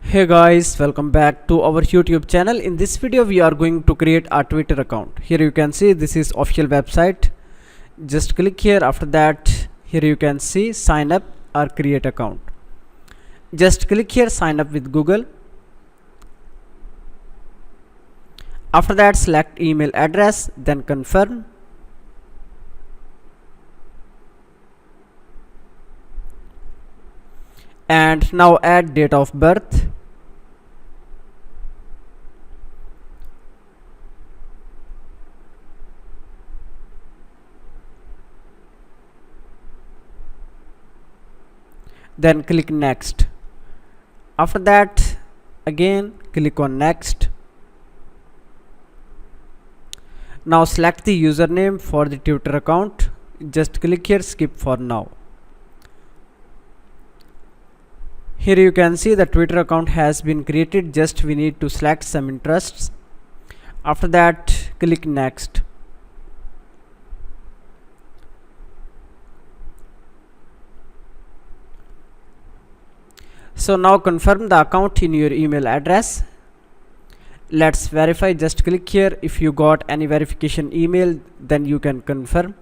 Hey guys, welcome back to our YouTube channel. In this video we are going to create a Twitter account. Here you can see this is official website. Just click here. After that, here you can see sign up or create account. Just click here, sign up with Google. After that, select email address, then confirm. And now add date of birth. Then click next. After that, again click on next. Now select the username for the Twitter account. Just click here, skip for now. Here you can see the Twitter account has been created. Just we need to select some interests. After that, click next. So now confirm the account in your email address. Let's verify. Just click here. If you got any verification email, then you can confirm.